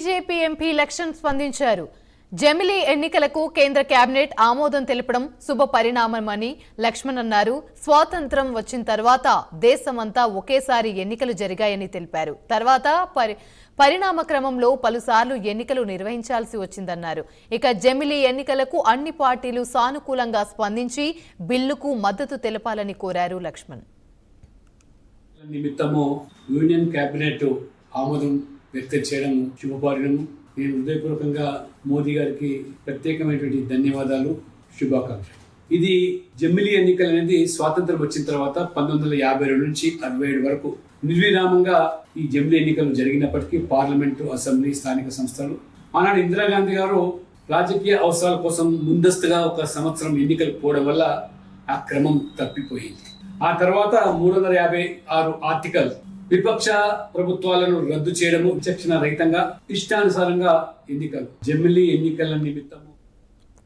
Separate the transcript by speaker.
Speaker 1: BJP MP Laxman స్పందించారు. జమిలీ ఎన్నికలకు కేంద్ర కేబినెట్ ఆమోదం తెలపడం శుభ పరిణామమని లక్ష్మణ్ అన్నారు. స్వాతంత్ర్యం వచ్చిన తర్వాత దేశమంతా ఒకేసారి ఎన్నికలు జరిగాయని తెలిపారు. తర్వాత పరిణామ క్రమంలో పలుసార్లు ఎన్నికలు నిర్వహించాల్సి వచ్చిందన్నారు. ఇక జమిలీ ఎన్నికలకు అన్ని పార్టీలు సానుకూలంగా స్పందించి బిల్లుకు మద్దతు తెలపాలని కోరారు లక్ష్మణ్.
Speaker 2: నిమిత్తము యూనియన్ కేబినెట్ ఆమోదం వ్యక్తం చేయడం శుభపరిణామం. నేను హృదయపూర్వకంగా మోదీ గారికి ప్రత్యేకమైనటువంటి ధన్యవాదాలు, శుభాకాంక్షలు. ఇది జమిలీ ఎన్నికలు అనేది స్వాతంత్రం వచ్చిన తర్వాత 1952 నుంచి 67 వరకు నిర్విరామంగా ఈ జమిలీ ఎన్నికలు జరిగినప్పటికీ పార్లమెంటు, అసెంబ్లీ, స్థానిక సంస్థలు ఆనాడు ఇందిరాగాంధీ గారు రాజకీయ అవసరాల కోసం ముందస్తుగా 1 సంవత్సరం ఎన్నికలు పోవడం వల్ల ఆ క్రమం తప్పిపోయింది. ఆ తర్వాత 356 ఆర్టికల్ విపక్ష ప్రభుత్వాలను రద్దు చేయడము, విచక్షణ రహితంగా ఇష్టానుసారంగా ఎన్నికలు జమిలీ ఎన్నికల నిమిత్తం